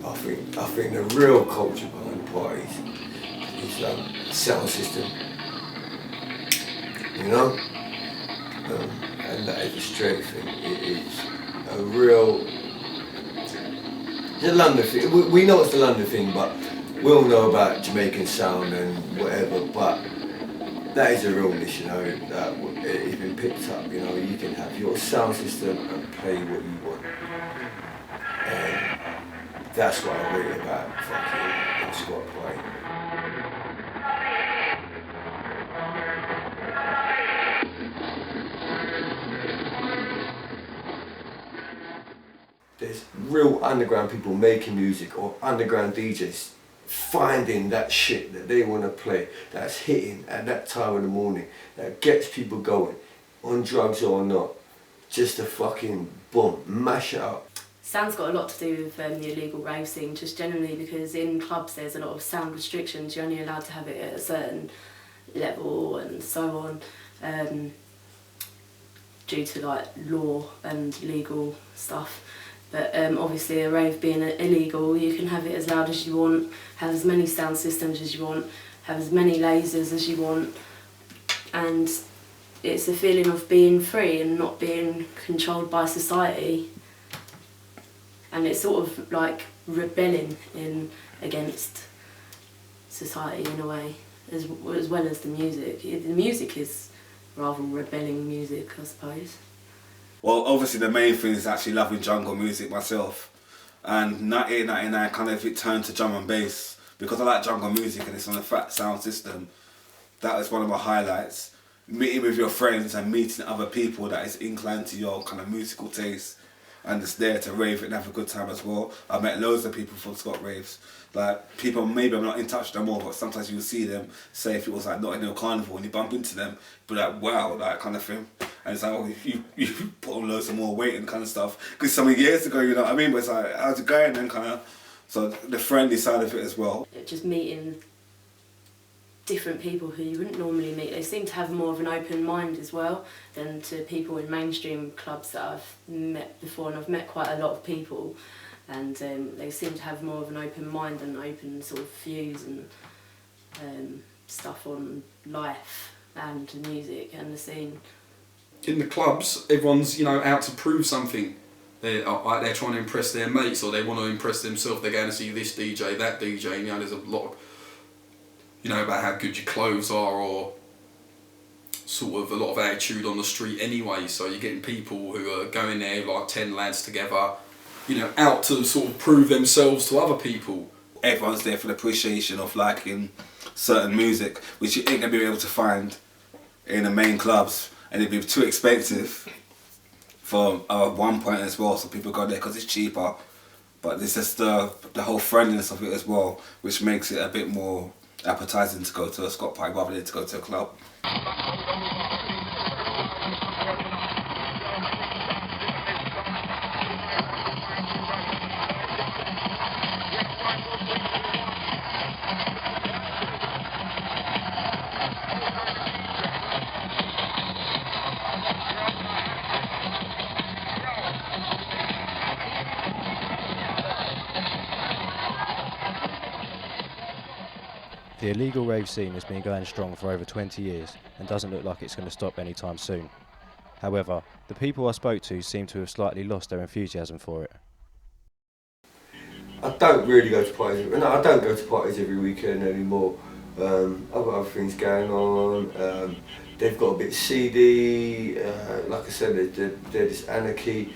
I think the real culture behind the parties is sound system. You know? And that is a straight thing. It is a real, it's a London thing. We know it's the London thing, but we all know about Jamaican sound and whatever, but that is a realness, you know, that it's been picked up, you know, you can have your sound system and play what you want. And that's what I rate about fucking squad play. There's real underground people making music, or underground DJs finding that shit that they want to play, that's hitting at that time in the morning, that gets people going, on drugs or not, just to fucking boom, mash it up. Sound's got a lot to do with the illegal rave scene, just generally because in clubs there's a lot of sound restrictions. You're only allowed to have it at a certain level and so on, due to like law and legal stuff. But obviously a rave being illegal, you can have it as loud as you want, have as many sound systems as you want, have as many lasers as you want, and it's a feeling of being free and not being controlled by society. And it's sort of like rebelling against society in a way, as well as the music. The music is rather rebelling music, I suppose. Well, obviously the main thing is actually loving jungle music myself. And 1999 kind of it turned to drum and bass. Because I like jungle music and it's on a fat sound system, that was one of my highlights. Meeting with your friends and meeting other people that is inclined to your kind of musical taste and it's there to rave and have a good time as well. I met loads of people from Scott Raves. Like people, maybe I'm not in touch with them all, but sometimes you'll see them, say if it was like Notting Hill Carnival and you bump into them, but like wow, that kind of thing. And it's like, oh, you put on loads of more weight and kind of stuff. Because some years ago, you know what I mean? But it's like, how's it going? And kind of, so the friendly side of it as well. Just meeting different people who you wouldn't normally meet. They seem to have more of an open mind as well than to people in mainstream clubs that I've met before, and I've met quite a lot of people, and they seem to have more of an open mind and open sort of views and stuff on life and the music and the scene. In the clubs, everyone's, you know, out to prove something. They're trying to impress their mates, or they want to impress themselves. They're going to see this DJ, that DJ, and, you know, there's a lot of, you know, about how good your clothes are, or sort of a lot of attitude on the street anyway. So you're getting people who are going there like 10 lads together, you know, out to sort of prove themselves to other people. Everyone's there for the appreciation of liking certain music, which you ain't gonna be able to find in the main clubs, and it'd be too expensive for one point as well. So people go there because it's cheaper, but it's just the whole friendliness of it as well, which makes it a bit more appetizing to go to a Scott party rather than to go to a club. The illegal rave scene has been going strong for over 20 years and doesn't look like it's going to stop anytime soon. However, the people I spoke to seem to have slightly lost their enthusiasm for it. I don't really go to parties. No, I don't go to parties every weekend anymore. I've got other things going on. They've got a bit seedy. Like I said, they're just anarchy.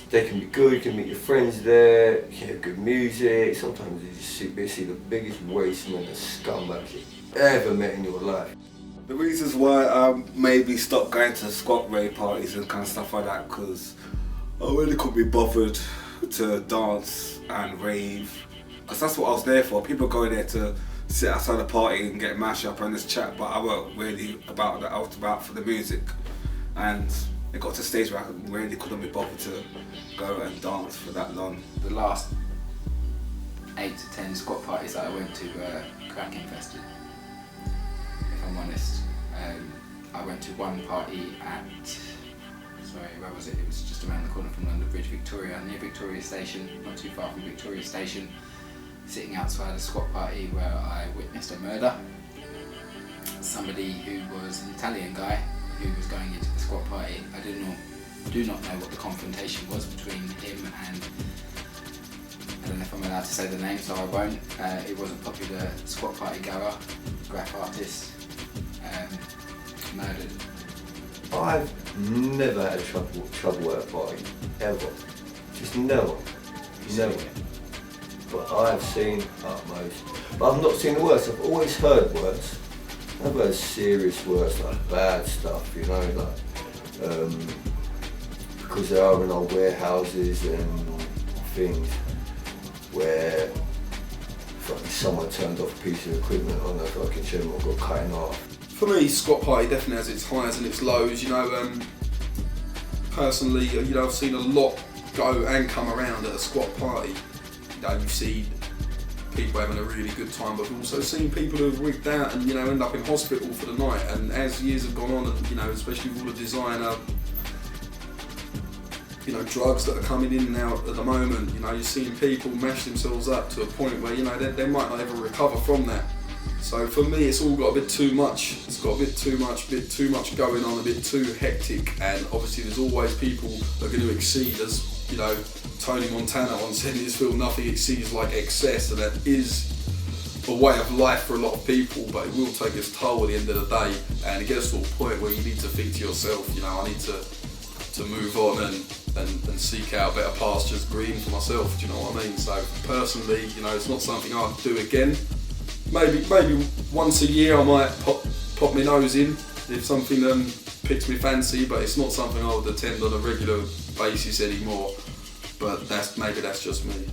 They can be good, you can meet your friends there, you hear good music. Sometimes you just see the biggest wasteman and scumbags you ever met in your life. The reasons why I maybe stopped going to squat rave parties and kind of stuff like that, because I really couldn't be bothered to dance and rave, because that's what I was there for. People go there to sit outside the party and get mashed up and just chat, but I wasn't really about that. I was about for the music, and it got to a stage where I really couldn't be bothered to go and dance for that long. The last 8 to 10 squat parties that I went to were crack infested, if I'm honest. I went to one party at sorry, where was it? It was just around the corner from London Bridge, Victoria, near Victoria Station, not too far from Victoria Station, sitting outside a squat party where I witnessed a murder. Somebody who was an Italian guy who was going into the squat party. I do not know what the confrontation was between him and, I don't know if I'm allowed to say the name, so I won't. It was a popular squat party goer, graph artist, murdered. I've never had trouble at a party, ever. Just never. Never. But I've seen utmost. But I've not seen the worst. I've always heard worse. I've heard serious worse, like bad stuff, you know, like because there are in old warehouses and things where fucking someone turned off a piece of equipment on a fucking gym or got cut in half. For me, squat party definitely has its highs and its lows. You know, personally, you know, I've seen a lot go and come around at a squat party. You know, you see people having a really good time, but I've also seen people who have wigged out and, you know, end up in hospital for the night. And as years have gone on, and, you know, especially with all the designer, you know, drugs that are coming in now at the moment, you know, you're seeing people mash themselves up to a point where, you know, they might not ever recover from that. So for me, it's all got a bit too much. It's got a bit too much going on, a bit too hectic, and obviously there's always people that are going to exceed, as you know, Tony Montana once said in his film, nothing exceeds like excess, and that is a way of life for a lot of people, but it will take its toll at the end of the day, and it gets to a point where you need to think to yourself, you know, I need to move on and seek out better pastures green for myself, do you know what I mean? So personally, you know, it's not something I'd do again. Maybe once a year I might pop my nose in if something picks me fancy, but it's not something I would attend on a regular basis anymore. But that's just me.